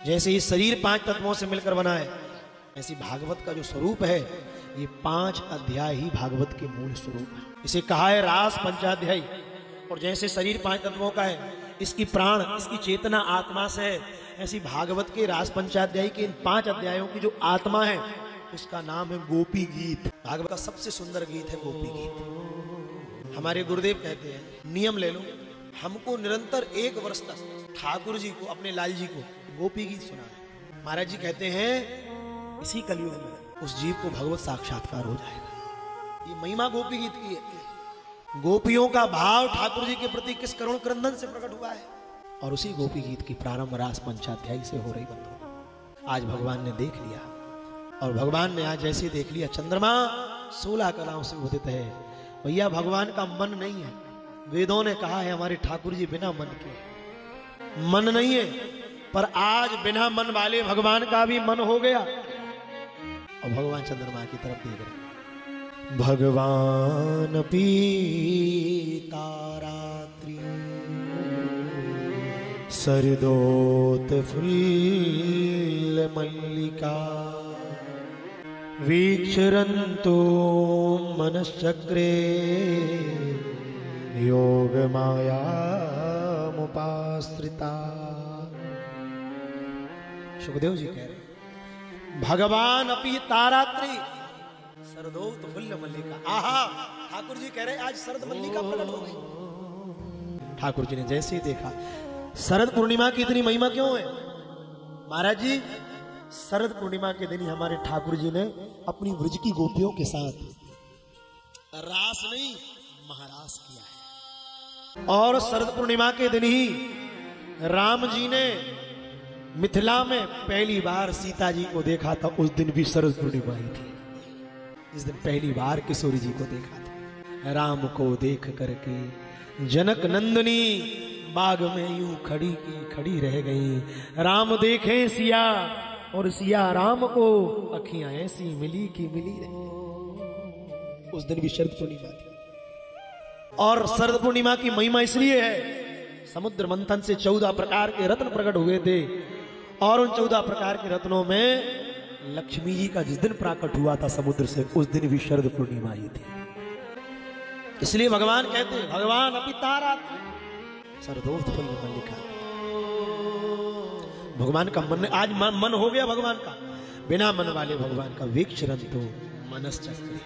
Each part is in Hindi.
जैसे ये शरीर 5 तत्वों से मिलकर बना है, ऐसी भागवत का जो स्वरूप है ये 5 अध्याय ही भागवत के मूल स्वरूप है। इसे कहा है रास पंचाध्यायी। और जैसे शरीर 5 तत्वों का है, इसकी प्राण, इसकी चेतना आत्मा से है, ऐसी भागवत के रास पंचाध्यायी के इन 5 अध्यायों की जो आत्मा है उसका नाम है गोपी गीत। भागवत का सबसे सुंदर गीत है गोपी गीत। हमारे गुरुदेव कहते हैं नियम ले लो, हमको निरंतर 1 वर्ष तक ठाकुर जी को, अपने लाल जी को गोपी गीत सुना। महाराज जी कहते हैं इसी कलयुग में उस जीव को भगवत साक्षात्कार हो जाएगा। ये महिमा गोपी गीत की है। गोपियों का भाव ठाकुर जी के प्रति किस करुण क्रंदन से प्रकट हुआ है, और उसी गोपी गीत की प्रारंभ रास पंचाध्यायी से हो रही बंधु। आज भगवान ने देख लिया, और भगवान ने आज जैसे देख लिया, चंद्रमा 16 कलाओं से उदित है। भैया भगवान का मन नहीं है। वेदों ने कहा है हमारे ठाकुर जी बिना मन के, मन नहीं है, पर आज बिना मन वाले भगवान का भी मन हो गया, और भगवान चंद्रमा की तरफ देख रहे। भगवान पीता रात्रि सरदोत फुल्ल मल्लिका वीक्षरन्तो मनश्चक्रे योग माया मुपाश्रिता। सुखदेव जी कह रहे भगवान अपि तारात्रि सरदोत फुल्ल मल्लिका। आहा, ठाकुर जी कह रहे आज शरद मल्लिका प्रकट हो गई। ठाकुर जी ने जैसे ही देखा, शरद पूर्णिमा की इतनी महिमा क्यों है महाराज जी? शरद पूर्णिमा के दिन ही हमारे ठाकुर जी ने अपनी व्रज की गोपियों के साथ रास नहीं महारास किया है। और शरद पूर्णिमा के दिन ही राम जी ने मिथिला में पहली बार सीता जी को देखा था। उस दिन भी शरद पूर्णिमा ही थी, इस दिन पहली बार किशोरी जी को देखा था। राम को देख करके जनक नंदनी बाग में यूं खड़ी की खड़ी रह गई। राम देखे सिया और सिया राम को, अखियां ऐसी मिली की मिली रही। उस दिन भी शरद पूर्णिमा थी। और शरद पूर्णिमा की महिमा इसलिए है, समुद्र मंथन से 14 प्रकार के रत्न प्रकट हुए थे, और उन 14 प्रकार के रत्नों में लक्ष्मी जी का जिस दिन प्रकट हुआ था समुद्र से, उस दिन भी शरद पूर्णिमा ही थी। इसलिए भगवान कहते हैं भगवान अपि तारात्रि सरदोत फुल्ल मल्लिका। भगवान का मन, आज मन हो गया भगवान का, बिना मन वाले भगवान का। वीक्षरन्तो मनश्चक्रे,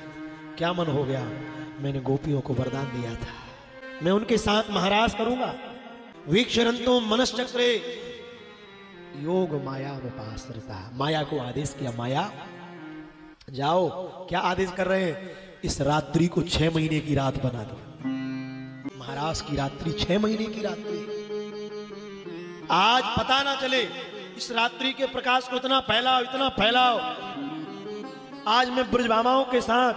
क्या मन हो गया? मैंने गोपियों को वरदान दिया था, मैं उनके साथ महाराज करूंगा। वीक्षरन्तो मनश्चक्रे योग माया मुपाश्रिता। माया को आदेश किया, माया जाओ। क्या आदेश कर रहे हैं? इस रात्रि को 6 महीने की रात बना दो। महाराज की रात्रि 6 महीने की रात्रि, आज पता ना चले। इस रात्रि के प्रकाश को इतना फैलाओ, इतना फैलाओ। आज मैं ब्रजभामाओं के साथ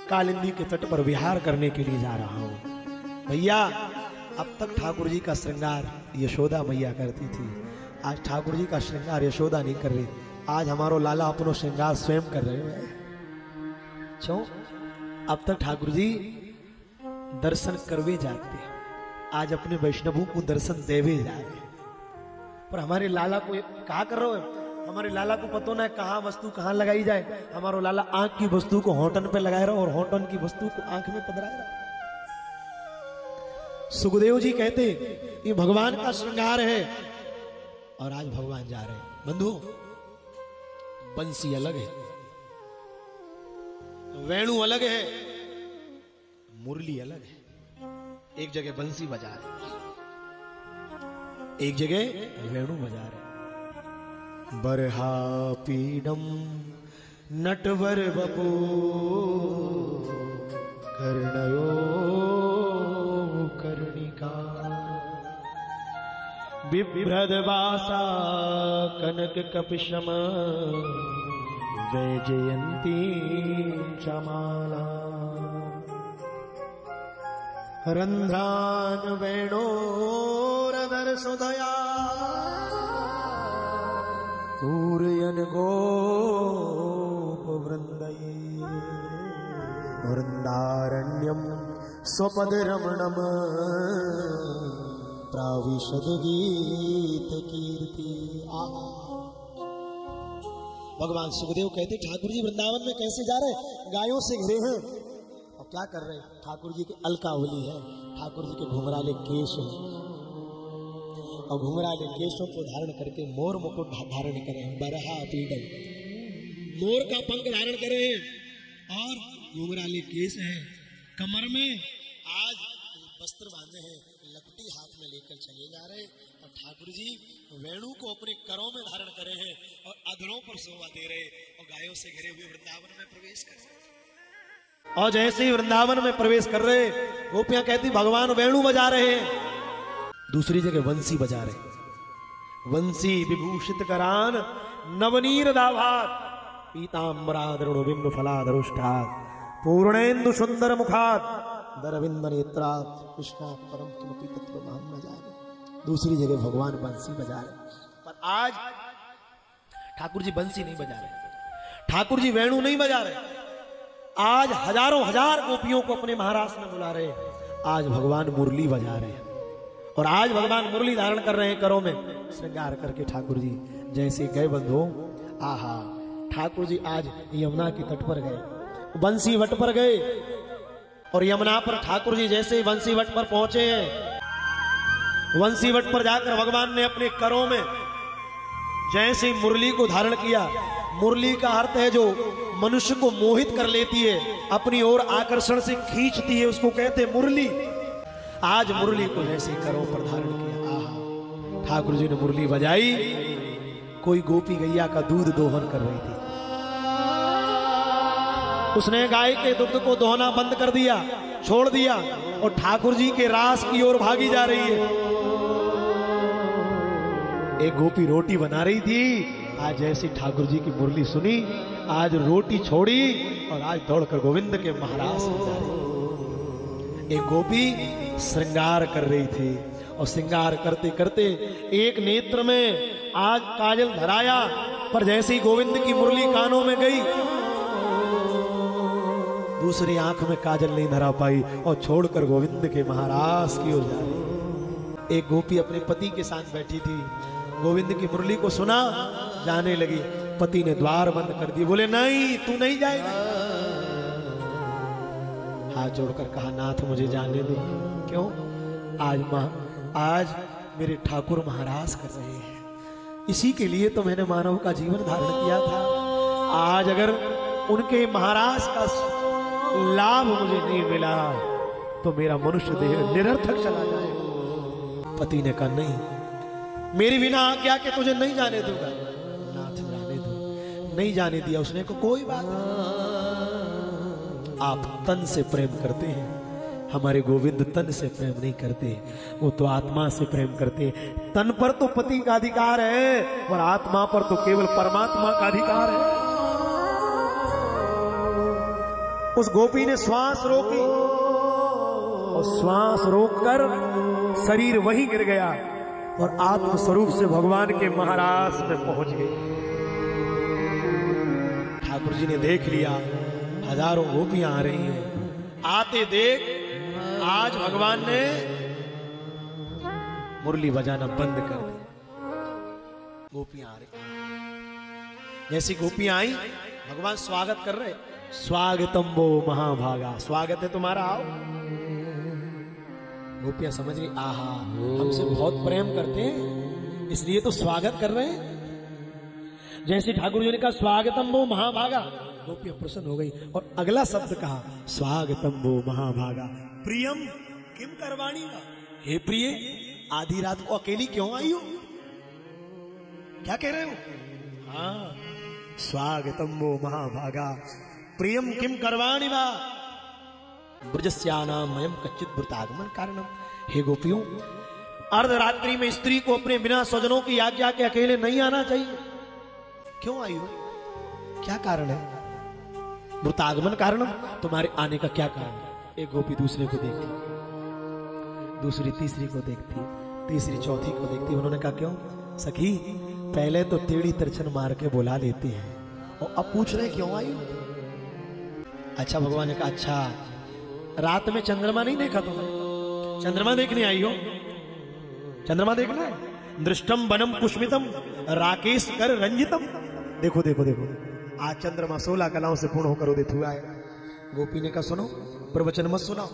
कालिंदी के तट पर विहार करने के लिए जा रहा हूं। भैया अब तक ठाकुर जी का श्रृंगार यशोदा मैया करती थी, आज ठाकुर जी का श्रृंगार यशोदा नहीं कर रही। आज हमारो लाला अपनो श्रृंगार स्वयं कर रहे हैं। क्यों? अब तक ठाकुर जी दर्शन करवे जाते, आज अपने वैष्णवों को दर्शन देवे जा रहे। पर हमारे लाला को कहा कर रहे हो? हमारे लाला को पता ना कहाँ वस्तु कहाँ लगाई जाए। हमारो लाला आंख की वस्तु को होंठन पे लगाए रहो, और होंठन की वस्तु को आंख में पधराए रहो। सुखदेव जी कहते ये भगवान का श्रृंगार है, और आज भगवान जा रहे हैं। बंधु, बंसी अलग है, वेणु अलग है, मुरली अलग है। एक जगह बंसी बजा रहे, एक जगह वेणु बजा रहे। बरहा पीडम नटवर बपो कर्णयो कर्णिका बिभ्रदवासा कनक कपिशम वैजयंती चमाला रंध्रान वेणोरदर सुधया पूरयन गोप वृंदये वृंदारण्यम स्वपद रमणम प्राविशद गीत कीर्ति। भगवान सुखदेव कहते ठाकुर जी वृंदावन में कैसे जा रहे, गायों से घिरे हैं और क्या कर रहे हैं, ठाकुर जी की अलकावली है, ठाकुर जी के घुंघराले केश हैं और घुंघराले केशों को धारण करके मोर मुकुट धारण करे, बरहा पीडल, मोर का पंख धारण करे और घुंघराले केश है, कमर में आज वस्त्र बांधे हैं, लपटी हाथ में लेकर चले जा रहे और ठाकुर जी वेणु को अपने करों में धारण करे हैं और अधरों पर शोभा दे रहे और गायों से घिरे हुए वृंदावन में प्रवेश कर रहे। और जैसे ही वृंदावन में प्रवेश कर रहे गोपियां कहती भगवान वेणु बजा रहे हैं, दूसरी जगह वंशी बजा रहे, वंशी विभूषित करान नवनीर दाभात पीताम्बरादरुण बिंब फलाधरुष्ठात् पूर्णेन्दु सुंदर मुखात् दरविंद नेत्रात् कृष्णा परम किमपि तत्त्वमहं न जाने। दूसरी जगह भगवान बंसी बजा रहे, पर आज ठाकुर जी बंसी नहीं बजा रहे, ठाकुर जी वेणु नहीं बजा रहे, आज हजारों हजार गोपियों को अपने महाराज में बुला रहे, आज भगवान मुरली बजा रहे हैं और आज भगवान मुरली धारण कर रहे हैं करों में श्रृंगार करके। ठाकुर जी जैसे गए बंधु, आहा ठाकुर जी आज यमुना के तट पर गए, बंसी वट पर गए और यमुना पर ठाकुर जी जैसे ही बंसी वट पर पहुंचे हैं, बंसी वट पर जाकर भगवान ने अपने करों में जैसे मुरली को धारण किया, मुरली का अर्थ है जो मनुष्य को मोहित कर लेती है, अपनी ओर आकर्षण से खींचती है, उसको कहते हैं मुरली। आज मुरली को जैसे करों पर धारण किया, आहा ठाकुर जी ने मुरली बजाई, कोई गोपी गैया का दूध दोहन कर रही थी, उसने गाय के दुग्ध को दोहना बंद कर दिया, छोड़ दिया और ठाकुर जी के रास की ओर भागी जा रही है। एक गोपी रोटी बना रही थी, आज जैसी ठाकुर जी की मुरली सुनी, आज रोटी छोड़ी और आज दौड़कर गोविंद के महाराज में जा रही। एक गोपी श्रृंगार कर रही थी और श्रृंगार करते करते एक नेत्र में आज काजल धराया, पर जैसे ही गोविंद की मुरली कानों में गई, दूसरी आंख में काजल नहीं धरा पाई और छोड़कर गोविंद के महाराज की ओर जा रही। एक गोपी अपने पति के साथ बैठी थी, गोविंद की मुरली को सुना, जाने लगी, पति ने द्वार बंद कर दिए, बोले नहीं तू नहीं जाएगा। हाथ जोड़कर कहा नाथ मुझे जाने दो। क्यों? आज मेरे ठाकुर महाराज कर रहे हैं, इसी के लिए तो मैंने मानव का जीवन धारण किया था। आज अगर उनके महाराज का लाभ मुझे नहीं मिला तो मेरा मनुष्य देह निरर्थक चला जाएगा। पति ने कहा नहीं, मेरी बिना आज्ञा के तुझे नहीं जाने दूंगा। नाथ जाने दो। नहीं जाने दिया उसने को, कोई बात नहीं, आप तन से प्रेम करते हैं, हमारे गोविंद तन से प्रेम नहीं करते, वो तो आत्मा से प्रेम करते। तन पर तो पति का अधिकार है और आत्मा पर तो केवल परमात्मा का अधिकार है। उस गोपी ने श्वास रोकी और श्वास रोककर शरीर वहीं गिर गया और आत्म स्वरूप से भगवान के महाराज में पहुंच गई। ठाकुर जी ने देख लिया हजारों गोपियां आ रही हैं, आते देख आज भगवान ने मुरली बजाना बंद कर दी। गोपियां आ रही, जैसी गोपियां आई भगवान स्वागत कर रहे, स्वागतम वो महाभागा, स्वागत है तुम्हारा, आओ। गोपियां समझ गई, आहा हमसे बहुत प्रेम करते हैं इसलिए तो स्वागत कर रहे हैं। जैसे ठाकुर जी ने कहा स्वागतम वो महाभागा, गोपियां प्रसन्न हो गई और अगला शब्द कहा स्वागतम वो महाभागा प्रियम किम करवाणी का, हे प्रिय आधी रात को अकेली क्यों आई हो? क्या कह रहे हो? हाँ, स्वागतम वो महाभागा प्रियम किम करवाणी वा ब्रजस्यानाम मयम कच्चित वृतागमन कारणम। हे गोपियों, अर्धरात्रि में स्त्री को अपने बिना स्वजनों की आज्ञा के अकेले नहीं आना चाहिए। क्यों आई हो? क्या कारण है? वृतागमन कारणम, तुम्हारे आने का क्या कारण है? एक गोपी दूसरे को देखती, दूसरी तीसरी को देखती, तीसरी चौथी को देखती। उन्होंने कहा क्यों सखी, पहले तो टेढ़ी तिरछन मार के बुला लेती है और अब पूछ रहे क्यों आई हो? अच्छा, भगवान ने कहा अच्छा रात में चंद्रमा नहीं देखा तुमने, चंद्रमा देखने आई हो? चंद्रमा देखना है। दृष्टम बनम कुष्मितम राकेश कर रंजितम। देखो देखो देखो, आज चंद्रमा 16 कलाओं से पूर्ण होकर उदित हुआ है। गोपी ने कहा सुनो, प्रवचन मत सुनाओ,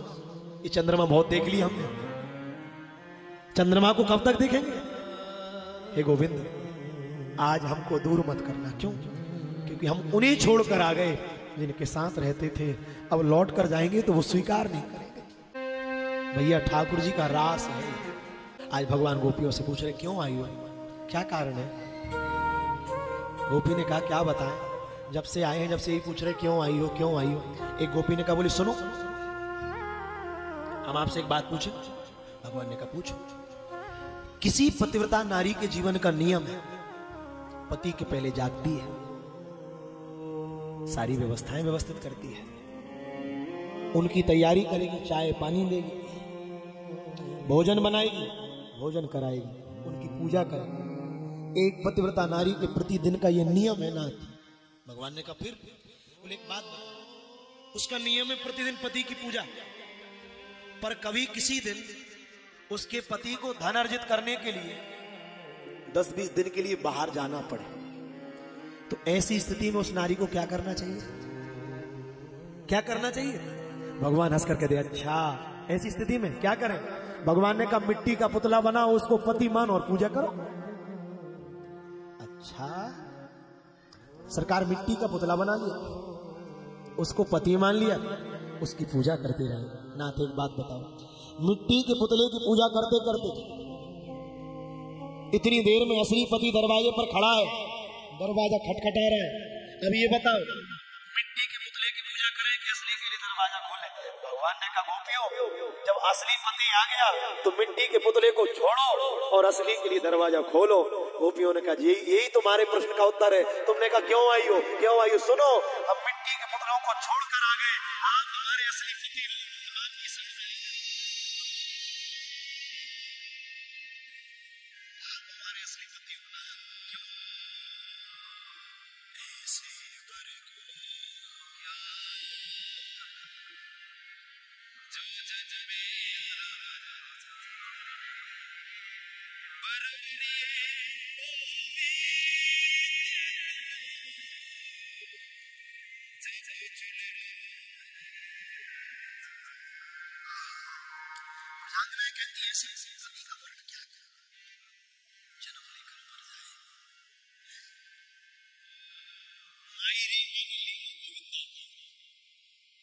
ये चंद्रमा बहुत देख लिया हमने, चंद्रमा को कब तक देखेंगे। हे गोविंद, आज हमको दूर मत करना। क्यों? क्योंकि हम उन्हें छोड़कर आ गए जिनके साथ रहते थे। अब लौट कर जाएंगे तो वो स्वीकार नहीं करेंगे। भैया ठाकुर जी का रास है। आज भगवान गोपियों से पूछ रहे क्यों आई हो, क्या कारण है। गोपी ने कहा क्या बताएं, जब से आए हैं जब से यही पूछ रहे क्यों आई हो क्यों आई हो। एक गोपी ने कहा बोली सुनो, हम आपसे एक बात पूछे। भगवान ने कहा पूछो। किसी पतिव्रता नारी के जीवन का नियम है, पति के पहले जागती है, सारी व्यवस्थाएं व्यवस्थित करती है, उनकी तैयारी करेगी, चाय पानी देगी, भोजन बनाएगी, भोजन कराएगी, उनकी पूजा करेगी। एक पतिव्रता नारी के प्रतिदिन का यह नियम है नाथ। भगवान ने कहा फिर बोले एक बात, उसका नियम है प्रतिदिन पति की पूजा, पर कभी किसी दिन उसके पति को धन अर्जित करने के लिए 10-20 दिन के लिए बाहर जाना पड़े, तो ऐसी स्थिति में उस नारी को क्या करना चाहिए, क्या करना चाहिए। भगवान हंस करके दे, अच्छा ऐसी स्थिति में क्या करें। भगवान ने कहा मिट्टी का पुतला बनाओ, उसको पति मानो और पूजा करो। अच्छा, सरकार मिट्टी का पुतला बना लिया, उसको पति मान लिया, उसकी पूजा करते रहे। नाथ एक बात बताओ, मिट्टी के पुतले की पूजा करते करते इतनी देर में असली पति दरवाजे पर खड़ा है, दरवाजा खटखटा रहा है। अब ये बताओ मिट्टी के पुतले की पूजा करें कि असली के लिए दरवाजा खोले। भगवान ने कहा गोपियों, जब असली पति आ गया तो मिट्टी के पुतले को छोड़ो और असली के लिए दरवाजा खोलो। गोपियों ने कहा यही तुम्हारे प्रश्न का उत्तर है। तुमने कहा क्यों आई हो क्यों आई हो। सुनो, हम मिट्टी के पुतलों को छोड़कर आ गए, आप हमारे असली पति हो, आपकी समझ, आप हमारे असली पति हो ना। क्यों ऐसे बर को जो जज में कहती है पति का वर्ण क्या करो, जन्म लेकर मर जाए। मायरे मैंने ली गोविंदा,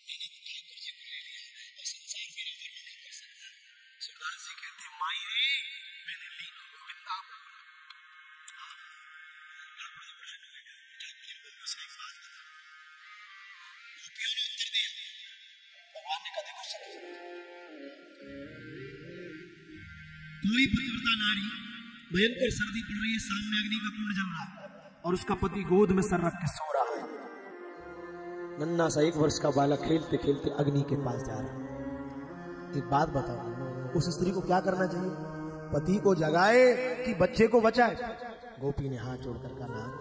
मैंने ठाकुर जी को ले लिया और संसार मेरा वर्ण नहीं कर सकता। सुरदास जी कहते हैं मायरे मैंने ली गोविंदा। ठाकुर जी प्रसन्न हुए, ठाकुर जी को बस एक बात बता। गोपियों ने उत्तर दिया, भगवान ने कहा देखो कोई पतिव्रता नारी, भयंकर सर्दी पड़ रही है, सामने अग्नि का कुंड जल रहा है और उसका पति गोद में सर रख के सो रहा है। नन्हा सा 1 वर्ष का बालक खेलते खेलते अग्नि के पास जा रहा है। एक बात बताओ, उस स्त्री को क्या करना चाहिए, पति को जगाए कि बच्चे को बचाए। गोपी ने हाथ जोड़कर कहा नाथ,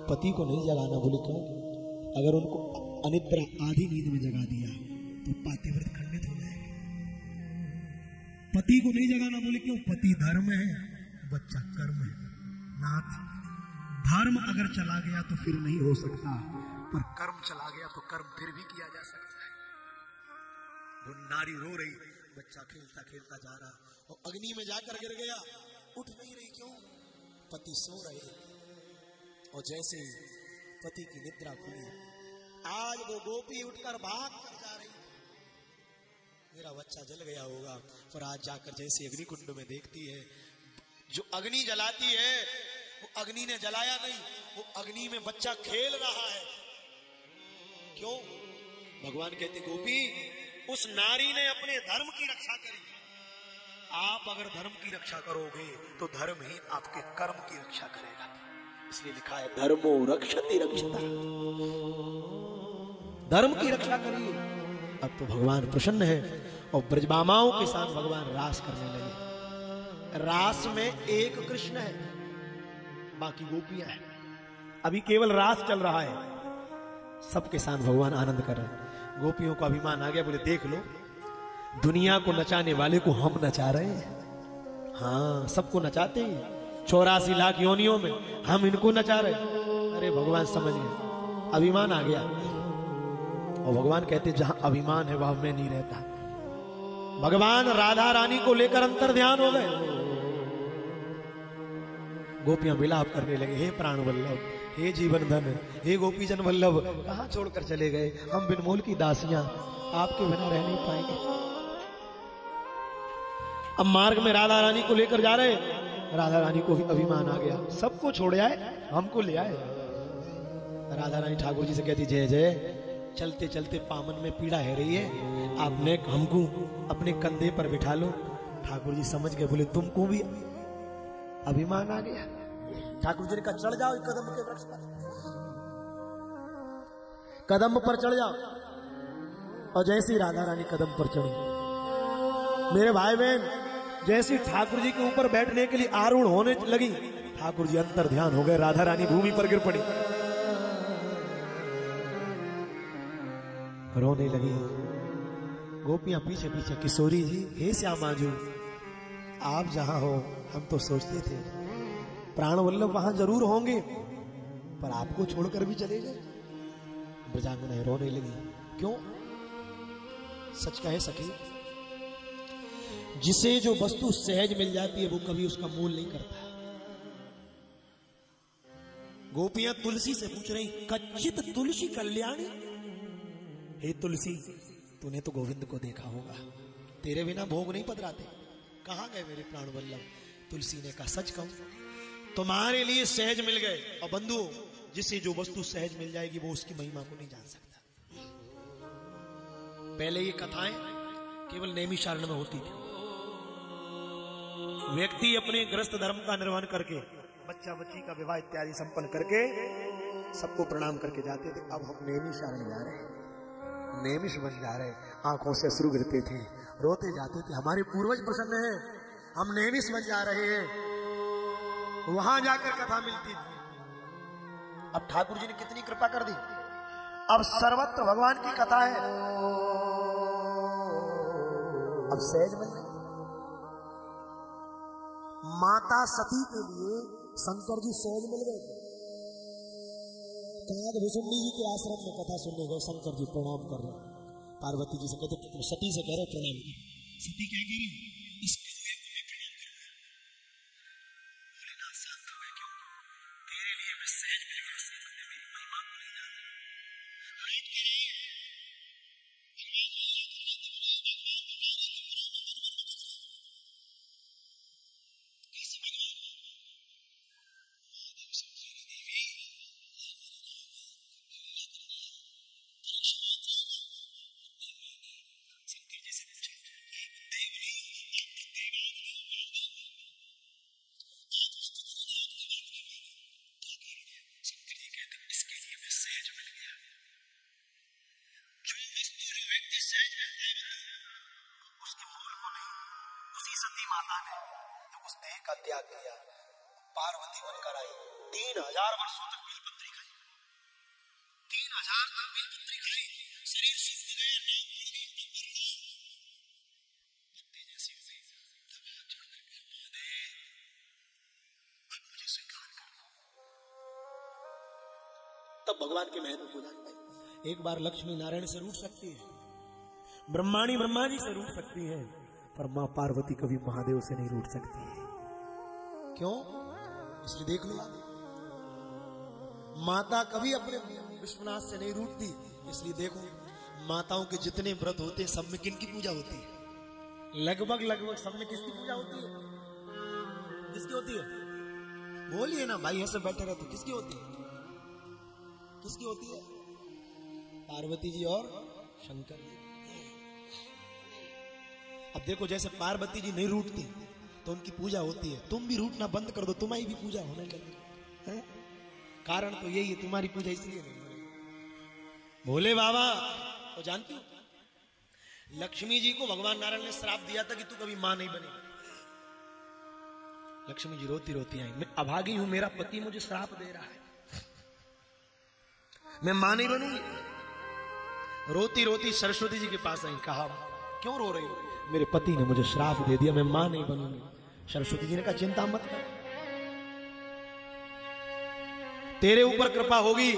पति को नहीं जगाना। बोले क्यों? अगर उनको अनिद्रा आधी नींद में जगा दिया तो पातिव्रत खंडित हो जाएगा। पति को नहीं जगाना। बोले क्यों? पति धर्म है, बच्चा कर्म है। नाथ, धर्म अगर चला गया तो फिर नहीं हो सकता, पर कर्म चला गया तो कर्म फिर भी किया जा सकता है। वो नारी रो रही, बच्चा खेलता खेलता जा रहा और अग्नि में जाकर गिर गया, उठ नहीं रही। क्यों? पति सो रहे। और जैसे पति की निद्रा खुली, आज वो गोपी उठकर भाग कर जा रही, मेरा बच्चा जल गया होगा। पर आज जाकर जैसे अग्नि कुंड में देखती है, जो अग्नि जलाती है वो अग्नि ने जलाया नहीं, वो अग्नि में बच्चा खेल रहा है। क्यों? भगवान कहते गोपी, उस नारी ने अपने धर्म की रक्षा करी। आप अगर धर्म की रक्षा करोगे तो धर्म ही आपके कर्म की रक्षा करेगा। इसलिए लिखा है धर्मो रक्षति रक्षता, धर्म की रक्षा करिए। अब तो भगवान प्रसन्न है और ब्रजबामाओं के साथ भगवान रास करने लगे। रास में एक कृष्ण है, बाकी गोपियां हैं। अभी केवल रास चल रहा है, सबके साथ भगवान आनंद कर रहे हैं। गोपियों को अभिमान आ गया, बोले देख लो, दुनिया को नचाने वाले को हम नचा रहे हैं। हाँ, सबको नचाते हैं 84 लाख योनियों में, हम इनको नचा रहे। अरे भगवान समझ गए, अभिमान आ गया। और भगवान कहते जहां अभिमान है वहां मैं नहीं रहता। भगवान राधा रानी को लेकर अंतर ध्यान हो गए। गोपियां विलाप करने लगे, हे प्राण वल्लभ, हे जीवन धन, हे गोपीजन वल्लभ, कहां छोड़कर चले गए? हम बिनमोल की दासियां आपके बिना रह नहीं पाएंगे। अब मार्ग में राधा रानी को लेकर जा रहे, राधा रानी को भी अभिमान आ गया, सबको छोड़ आए, हमको ले आए। राधा रानी ठाकुर जी से कहती, जय जय, चलते चलते पामन में पीड़ा है रही है, आपने हमको अपने कंधे पर बिठा लो। ठाकुर जी समझ गए, बोले तुमको भी अभिमान आ गया। ठाकुर जी ने कहा, चढ़ जाओ कदम के वृक्ष पर, कदम पर चढ़ जाओ। और जैसी राधा रानी कदम पर चढ़ी, मेरे भाई बहन, जैसी ठाकुर जी के ऊपर बैठने के लिए आरूढ़ होने लगी, ठाकुर जी अंतर ध्यान हो गए, राधा रानी भूमि पर गिर पड़ी, रोने लगी। गोपियां पीछे पीछे, किशोरी जी, हे श्यामाजू, आप जहां हो हम तो सोचते थे प्राण वल्लभ वहां जरूर होंगे, पर आपको छोड़कर भी चले गए। ब्रजांगनाएं रोने लगी। क्यों? सच कहे सखी, जिसे जो वस्तु सहज मिल जाती है वो कभी उसका मूल नहीं करता। गोपियां तुलसी से पूछ रही, कच्चित तुलसी कल्याणी, हे तुलसी, तूने तो गोविंद को देखा होगा, तेरे बिना भोग नहीं पधराते, कहां गए मेरे प्राण वल्लभ? तुलसी ने कहा, सच कहूं, तुम्हारे लिए सहज मिल गए। और बंधु, जिसे जो वस्तु सहज मिल जाएगी वो उसकी महिमा को नहीं जान सकता। पहले ये कथाएं केवल नैमिषारण्य में होती थी। व्यक्ति अपने गृहस्थ धर्म का निर्वहन करके, बच्चा बच्ची का विवाह इत्यादि संपन्न करके सबको प्रणाम करके जाते थे। अब हम नैमिषारण्य जा रहे हैं, नैमिष बन जा रहे, आंखों से अश्रु गिरते थे, रोते जाते थे, हमारे पूर्वज प्रसन्न हैं, हम नैमिष बन जा रहे हैं। वहां जाकर कथा मिलती थी। अब ठाकुर जी ने कितनी कृपा कर दी, अब सर्वत्र भगवान की कथा है, अब सहज मिल गई। माता सती के लिए शंकर जी सहज मिल गए। भुसुंडी जी के आश्रम में कथा सुनने गए, शंकर जी प्रणाम कर रहे, पार्वती जी से कहते, सती से कह रहे प्रणाम। सती क्या कह रही, इसके लिए तुम्हें प्रणाम करूंगा। भोलेनाथ शांत हुए, क्यों? तेरे लिए मैं सहज मिल गया, इसलिए तुमने मेरी महिमा को नहीं जाना। माता ने जब उस देह का त्याग किया, पार्वती बनकर आई, 3000 वर्षों तक बेलपत्री खाई, 3000 तक बेलपत्री खाई, शरीर सूख गया, नाक फूल गई, पत्ते जैसी हो गई, तब हाथ जोड़कर महादेव अब मुझे स्वीकार कर दो। तब भगवान के महत्व को जान पाई। एक बार लक्ष्मी नारायण से रूठ सकती है, ब्रह्माणी ब्रह्मा जी से रूठ सकती है, पर मां पार्वती कभी महादेव से नहीं रूठ सकती है। क्यों? इसलिए देख लो, माता कभी अपने विश्वनाथ से नहीं रूठती। इसलिए देखो, माताओं के जितने व्रत होते हैं सब में किनकी पूजा होती है? लगभग सब में किसकी पूजा होती है? किसकी होती है? बोलिए ना भाई, ऐसे बैठे रहते, किसकी होती है? किसकी होती है? पार्वती जी और शंकर जी। अब देखो, जैसे पार्वती जी नहीं रूठती तो उनकी पूजा होती है, तुम भी रूठना बंद कर दो, तुम्हारी भी पूजा होने लगे। कारण तो यही है, तुम्हारी पूजा इसलिए नहीं हो रही। भोले बाबा तो जानती हो, लक्ष्मी जी को भगवान नारायण ने श्राप दिया था कि तू कभी मां नहीं बनेगी। लक्ष्मी जी रोती रोती आई, मैं अभागी हूं, मेरा पति मुझे श्राप दे रहा है, मैं मां नहीं बनूंगी। रोती रोती सरस्वती जी के पास आई, कहा क्यों रो रही हो? मेरे पति ने मुझे श्राप दे दिया, मैं मां नहीं बनूंगी। सरस्वती जी ने कहा चिंता मत कर, तेरे ऊपर कृपा होगी।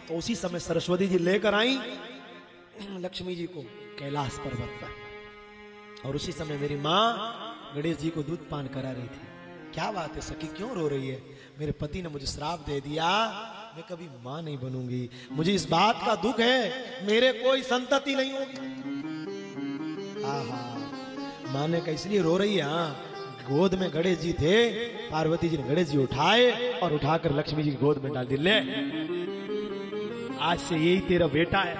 तो उसी समय सरस्वती जी लेकर आई लक्ष्मी जी को कैलाश पर्वत पर, और उसी समय मेरी माँ गणेश जी को दूध पान करा रही थी। क्या बात है सखी, क्यों रो रही है? मेरे पति ने मुझे श्राप दे दिया, मैं कभी मां नहीं बनूंगी, मुझे इस बात का दुख है, मेरे कोई संतति नहीं होगी। आहा, मां ने कहा इसलिए रो रही है। हाँ, गोद में गणेश जी थे, पार्वती जी ने गणेश जी उठाए और उठाकर लक्ष्मी जी की गोद में डाल दी। ले, आज से यही तेरा बेटा है,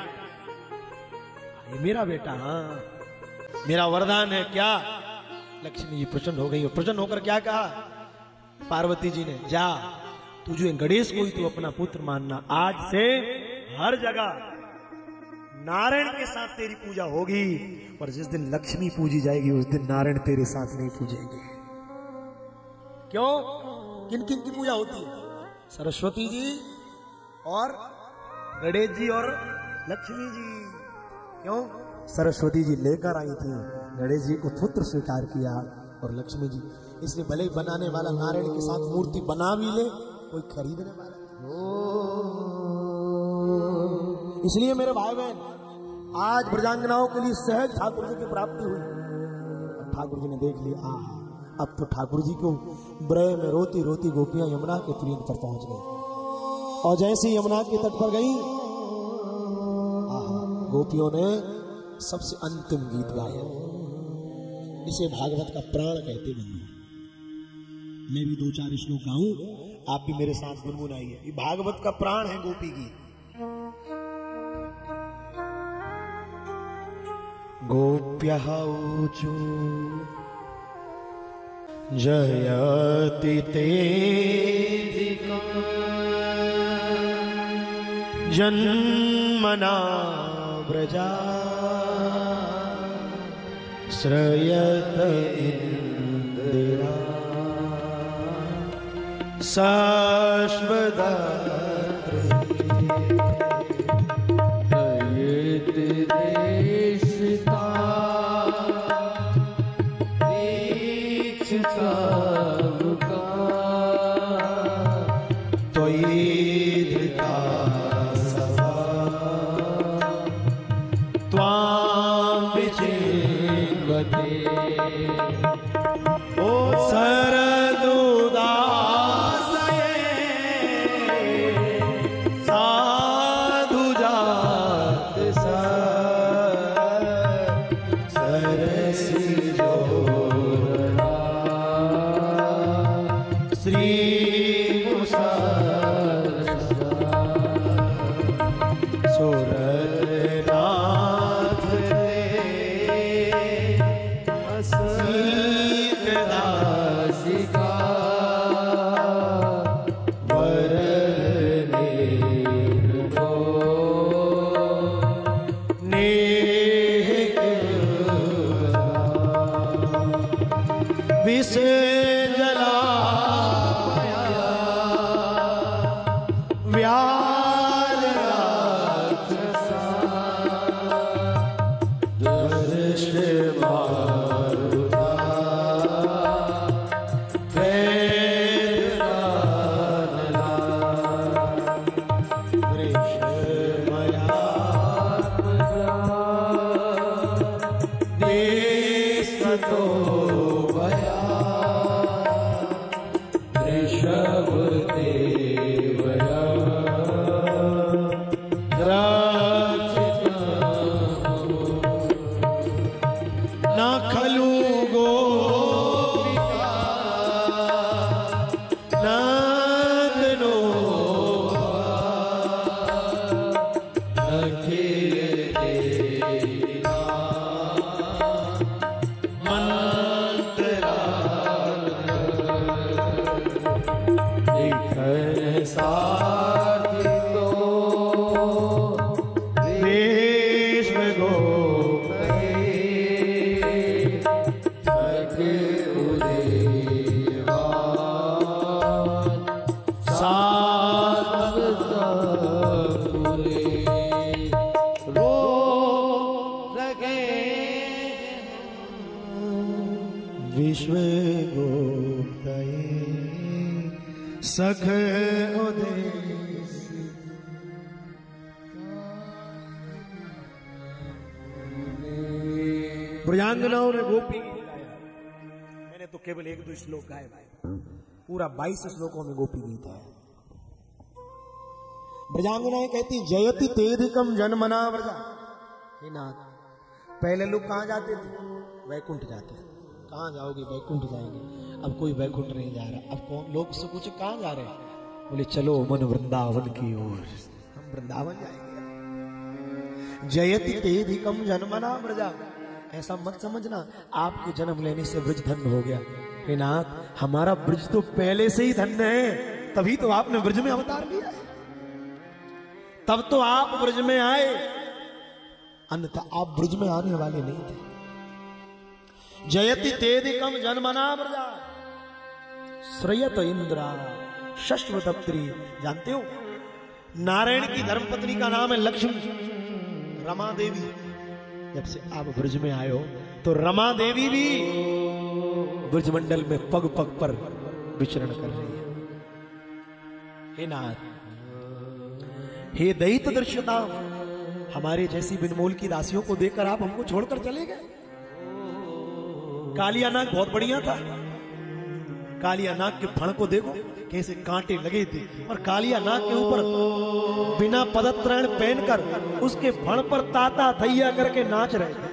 ये मेरा बेटा। हाँ, मेरा वरदान है। क्या? लक्ष्मी जी प्रसन्न हो गई, और प्रसन्न होकर क्या कहा पार्वती जी ने, जा तुझे गणेश को ही तू अपना पुत्र मानना, आज से हर जगह नारायण के साथ तेरी पूजा होगी, और जिस दिन लक्ष्मी पूजी जाएगी उस दिन नारायण तेरे साथ नहीं पूजेंगे। क्यों? किन किन की पूजा होती है? सरस्वती जी और गणेश जी और लक्ष्मी जी। क्यों? सरस्वती जी लेकर आई थी, गणेश जी को पुत्र स्वीकार किया, और लक्ष्मी जी, इसलिए भले ही बनाने वाला नारायण के साथ मूर्ति बना भी ले, कोई खरीदने वाला। इसलिए मेरे भाई बहन, आज ब्रजांगनाओं के लिए सहज ठाकुर जी की प्राप्ति हुई, और ठाकुर जी ने देख लिया, अब तो ठाकुर जी को ब्रह में रोती रोती गोपियां यमुना के तुरंत पर पहुंच गई, और जैसे यमुना के तट पर गई, गोपियों ने सबसे अंतिम गीत गाया। इसे भागवत का प्राण कहते बंधु। मैं भी 2-4 श्लोक गाऊं, आप भी मेरे साथ गुनगुनाइए। ये भागवत का प्राण है गोपी गीत। गोप्यः ऊचु जयति तेधिका जन्मना व्रजा श्रयत इंदिरा शाश्वता विश्व गो सख उदेश। ब्रजांगनाओं ने गोपी गीत गाया। मैंने तो केवल 1-2 श्लोक गाए भाई, पूरा 22 श्लोकों में गोपी गीत है। ब्रजांगनाएं कहती जयति तेधिकम जन्मना व्रजा। हे नाथ, पहले लोग कहां जाते थे? वैकुंठ जाते थे। कहां जाओगे? वैकुंठ जाएंगे। अब कोई वैकुंठ नहीं जा रहा। अब कौन लोग से पूछे कहां जा रहे हैं? बोले चलो मन वृंदावन की ओर, हम वृंदावन जाएंगे। जयति तेधिकम जन्मना व्रजा। ऐसा मत समझना आपके जन्म लेने से ब्रज धन्य हो गया। हे नाथ, हमारा ब्रज तो पहले से ही धन्य है, तभी तो आपने ब्रज में अवतार लिया है, तब तो आप ब्रज में आए, अन्यथा आप ब्रज में आने वाले नहीं थे। जयति तेधिकम जन्मना व्रजा श्रयत इंद्रा शश्वतप्त्री। जानते हो नारायण की धर्मपत्नी का नाम है लक्ष्मी, रमा देवी। जब से आप ब्रज में आए हो तो रमा देवी भी ब्रजमंडल में पग पग पर विचरण कर रही है। हे नाथ, हे दैत दृश्यता, हमारे जैसी बिनमोल की दासियों को देखकर आप हमको छोड़कर चले गए। कालिया नाग बहुत बढ़िया था। कालिया नाग के फण को देखो कैसे कांटे लगे थे, और कालिया नाग के ऊपर बिना पदत्रैण पहनकर उसके फण पर ताता थैया करके नाच रहे थे,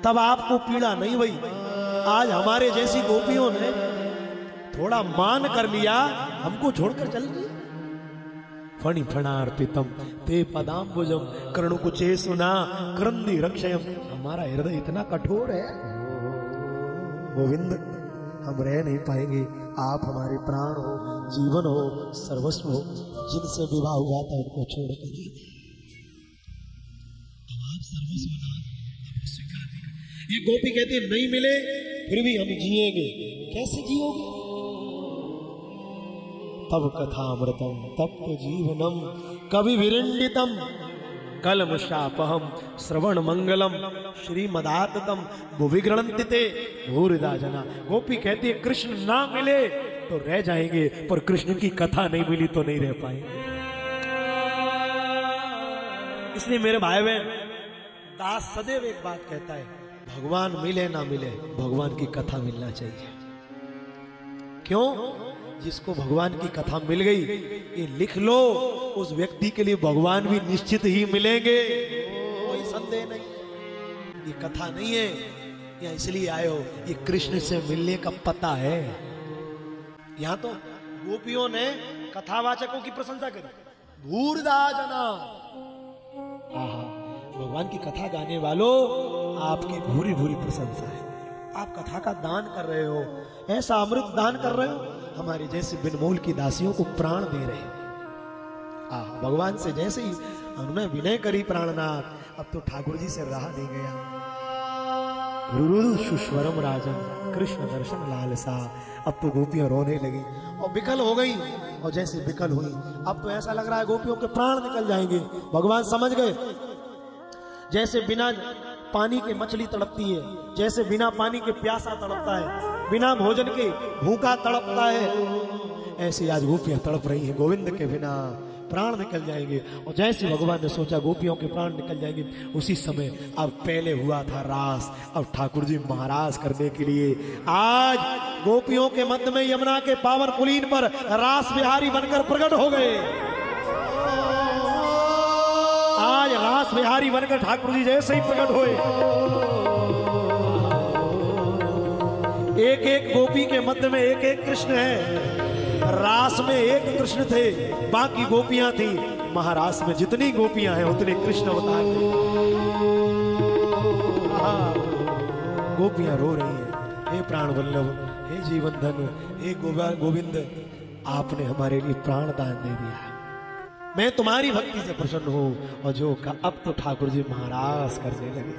तब आपको पीड़ा नहीं हुई। आज हमारे जैसी गोपियों ने थोड़ा मान कर लिया, हमको छोड़कर चल गई। फणि फणार्पितम ते पदाम्बुजम कर्णुकुचे सुना क्रंदी रक्षयम। हमारा हृदय इतना कठोर है गोविंद, हम रह नहीं पाएंगे। आप हमारे प्राण हो, जीवन हो, सर्वस्व हो। जिनसे विवाह हुआ था उनको छोड़ कर आप सर्वस्व ना स्वीकार नहीं। ये गोपी कहती है नहीं मिले फिर भी हम जिएंगे। कैसे जियोगे? तब कथामृतम तप्त जीवनम कवि विरंडितम कलमशापहम श्रवण मंगलम श्रीमदाततम भुविगृणन्ति ते भूरिदा जना। गोपी कहती है कृष्ण ना मिले तो रह जाएंगे, पर कृष्ण की कथा नहीं मिली तो नहीं रह पाएंगे। इसलिए मेरे भाई बहन, दास सदैव एक बात कहता है, भगवान मिले ना मिले भगवान की कथा मिलना चाहिए। क्यों? जिसको भगवान की कथा मिल गई, ये लिख लो, उस व्यक्ति के लिए भगवान भी निश्चित ही मिलेंगे, कोई संदेह नहीं। ये कथा नहीं है या इसलिए आए हो, ये कृष्ण से मिलने का पता है। यहां तो गोपियों ने कथावाचकों की प्रशंसा करी, भूरिदा जना। भगवान की कथा गाने वालों, आपकी भूरी भूरी प्रशंसा है। आप कथा का दान कर रहे हो, ऐसा अमृत दान कर रहे हो, हमारे जैसे बिनमोल की दासियों को प्राण दे रहे हैं। भगवान से जैसे ही उन्होंने विनय करी प्राणनाथ, अब तो ठाकुर जी से रहा नहीं गया। रुरु सुश्वरम राजन कृष्ण दर्शन लालसा। अब तो गोपियां रोने लगी और विकल हो गई, और जैसे विकल हुई अब तो ऐसा लग रहा है गोपियों के प्राण निकल जाएंगे। भगवान समझ गए, जैसे बिना पानी के मछली तड़पती है, जैसे बिना पानी के प्यासा तड़पता है, बिना भोजन के भूखा तड़पता है, ऐसे आज गोपियां तड़प रही हैं। गोविंद के बिना प्राण निकल जाएंगे। और जैसे भगवान ने सोचा गोपियों के प्राण निकल जाएंगे, उसी समय अब पहले हुआ था रास, अब ठाकुर जी महाराज करने के लिए आज गोपियों के मध्य में यमुना के पावन कुलीन पर रास बिहारी बनकर प्रकट हो गए। आज रास बिहारी बनकर ठाकुर जी जैसे ही प्रकट हुए, एक एक गोपी के मध्य में एक एक कृष्ण है। रास में एक कृष्ण थे, बाकी गोपियां थी। महारास में जितनी गोपियां हैं उतने कृष्ण अवतार थे। गोपियां रो रही हैं, हे प्राण वल्लभ, हे जीवन धन, हे गोविंद, आपने हमारे लिए प्राण दान दे दिया। मैं तुम्हारी भक्ति से प्रसन्न हूं। और जो का अब तो ठाकुर जी महाराज करने लगे।